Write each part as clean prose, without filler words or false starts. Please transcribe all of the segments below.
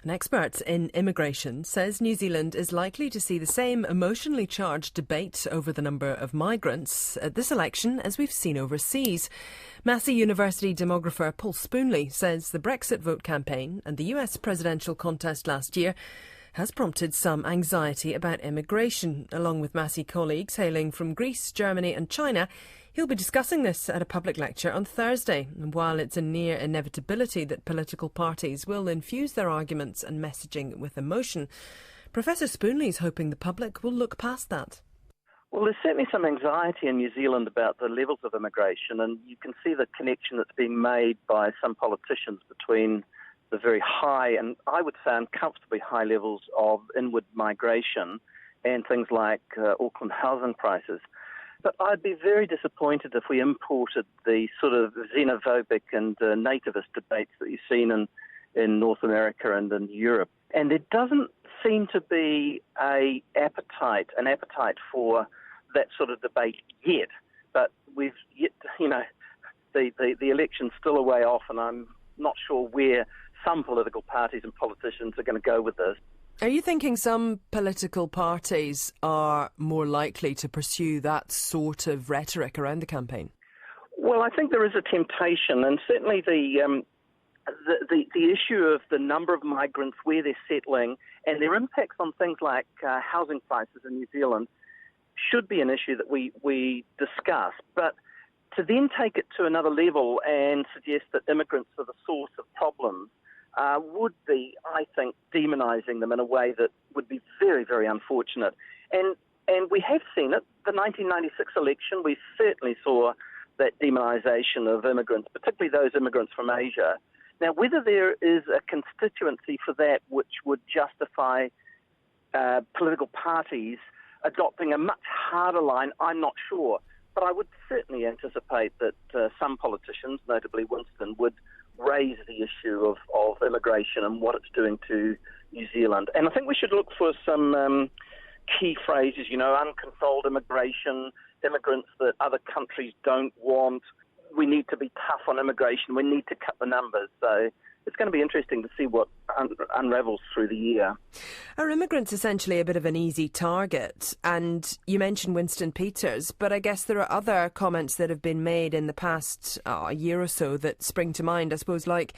An expert in immigration says New Zealand is likely to see the same emotionally charged debate over the number of migrants at this election as we've seen overseas. Massey University demographer Paul Spoonley says the Brexit vote campaign and the US presidential contest last year has prompted some anxiety about immigration. Along with Massey colleagues hailing from Greece, Germany and China, he'll be discussing this at a public lecture on Thursday. And while it's a near inevitability that political parties will infuse their arguments and messaging with emotion, Professor Spoonley is hoping the public will look past that. Well, there's certainly some anxiety in New Zealand about the levels of immigration, and you can see the connection that's being made by some politicians between the very high and I would say uncomfortably high levels of inward migration and things like Auckland housing prices. But I'd be very disappointed if we imported the sort of xenophobic and nativist debates that you've seen in North America and in Europe. And there doesn't seem to be an appetite for that sort of debate yet. But we've yet, the election's still a way off, and I'm not sure where some political parties and politicians are going to go with this. Are you thinking some political parties are more likely to pursue that sort of rhetoric around the campaign? Well, I think there is a temptation, and certainly the issue of the number of migrants, where they're settling, and their impacts on things like housing prices in New Zealand should be an issue that we discuss. But to then take it to another level and suggest that immigrants are the source of problems would be, I think, demonising them in a way that would be very, very unfortunate. And we have seen it. The 1996 election, we certainly saw that demonisation of immigrants, particularly those immigrants from Asia. Now, whether there is a constituency for that which would justify political parties adopting a much harder line, I'm not sure. But I would certainly anticipate that some politicians, notably Winston, would raise the issue of immigration and what it's doing to New Zealand. And I think we should look for some key phrases, uncontrolled immigration, immigrants that other countries don't want. We need to be tough on immigration. We need to cut the numbers. So it's going to be interesting to see what unravels through the year. Are immigrants essentially a bit of an easy target? And you mentioned Winston Peters, but I guess there are other comments that have been made in the past year or so that spring to mind, I suppose, like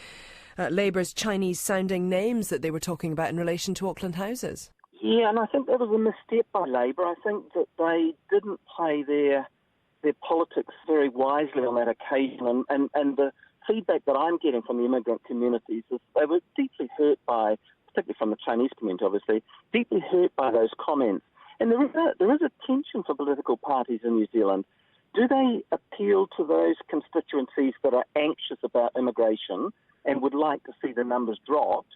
Labour's Chinese-sounding names that they were talking about in relation to Auckland houses. Yeah, and I think that was a misstep by Labour. I think that they didn't play their politics very wisely on that occasion, and the feedback that I'm getting from the immigrant communities is they were deeply hurt by, particularly from the Chinese community obviously, deeply hurt by those comments. And there is a tension for political parties in New Zealand. Do they appeal to those constituencies that are anxious about immigration and would like to see the numbers dropped?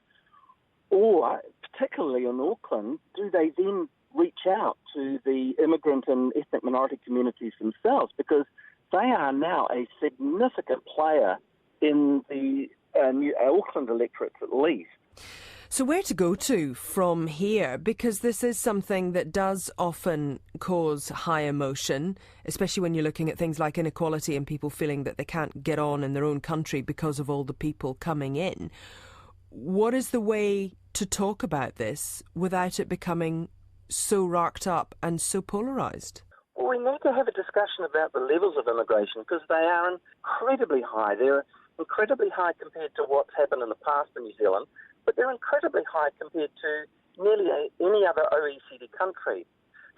Or, particularly in Auckland, do they then reach out to the immigrant and ethnic minority communities themselves? Because they are now a significant player in the Auckland electorates at least. So where to go to from here? Because this is something that does often cause high emotion, especially when you're looking at things like inequality and people feeling that they can't get on in their own country because of all the people coming in. What is the way to talk about this without it becoming so racked up and so polarised? Well, we need to have a discussion about the levels of immigration because they are incredibly high. They're incredibly high compared to what's happened in the past in New Zealand, but they're incredibly high compared to nearly any other OECD country.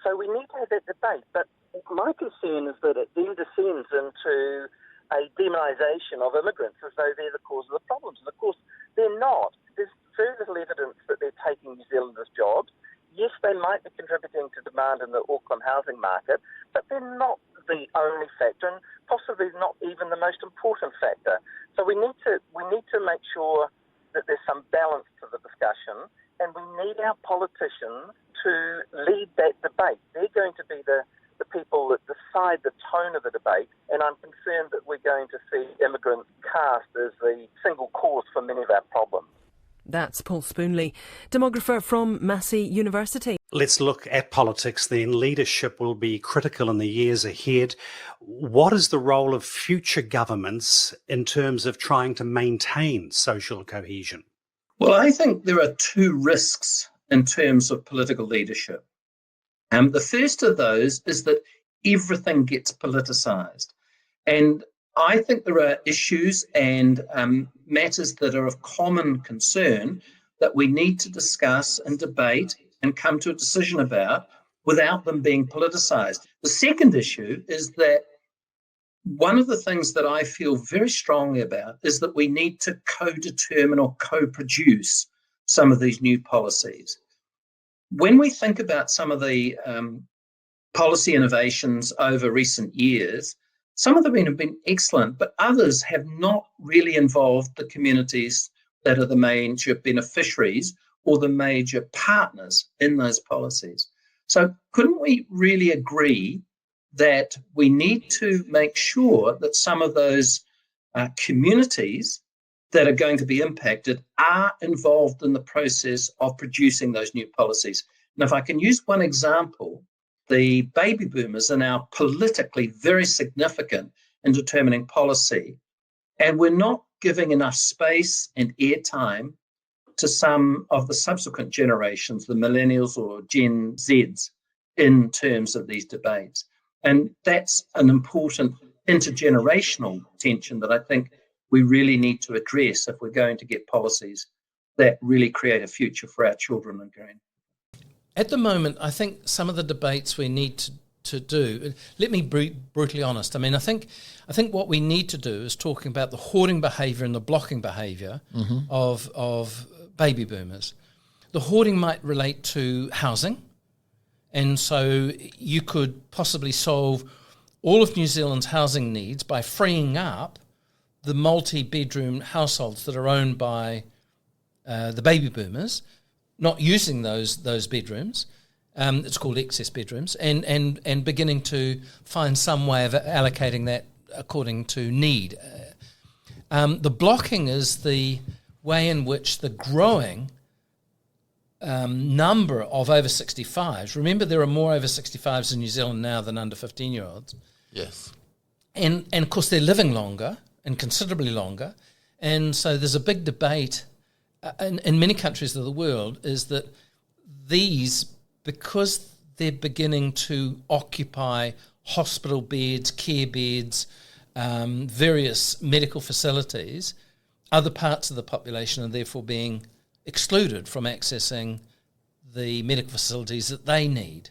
So we need to have that debate. But my concern is that it then descends into a demonisation of immigrants as though they're the cause of the problems. And of course, they're not. There's very little evidence that they're taking New Zealanders' jobs. Yes, they might be contributing to demand in the Auckland housing market, but they're not the only factor, and possibly not even the most important factor. So we need to make sure that there's some balance to the discussion, and we need our politicians to lead that debate. They're going to be the people that decide the tone of the debate, and I'm concerned that we're going to see immigrants cast as the single cause for many of our problems. That's Paul Spoonley, demographer from Massey University. Let's look at politics then. Leadership will be critical in the years ahead. What is the role of future governments in terms of trying to maintain social cohesion? Well, I think there are two risks in terms of political leadership. The first of those is that everything gets politicised. And I think there are issues and matters that are of common concern that we need to discuss and debate and come to a decision about without them being politicised. The second issue is that one of the things that I feel very strongly about is that we need to co-determine or co-produce some of these new policies. When we think about some of the policy innovations over recent years, some of them have been excellent, but others have not really involved the communities that are the major beneficiaries or the major partners in those policies. So couldn't we really agree that we need to make sure that some of those communities that are going to be impacted are involved in the process of producing those new policies? And if I can use one example, the baby boomers are now politically very significant in determining policy, and we're not giving enough space and airtime to some of the subsequent generations, the millennials or Gen Zs, in terms of these debates. And that's an important intergenerational tension that I think we really need to address if we're going to get policies that really create a future for our children and grandchildren. At the moment, I think some of the debates we need to do, let me be brutally honest. I mean, I think what we need to do is talking about the hoarding behaviour and the blocking behaviour of baby boomers. The hoarding might relate to housing, and so you could possibly solve all of New Zealand's housing needs by freeing up the multi-bedroom households that are owned by the baby boomers, not using those bedrooms. It's called excess bedrooms, and beginning to find some way of allocating that according to need. The blocking is the way in which the growing number of over 65s, remember there are more over 65s in New Zealand now than under 15-year-olds. Yes. And of course they're living longer and considerably longer. And so there's a big debate in many countries of the world is that these, because they're beginning to occupy hospital beds, care beds, various medical facilities, other parts of the population are therefore being excluded from accessing the medical facilities that they need.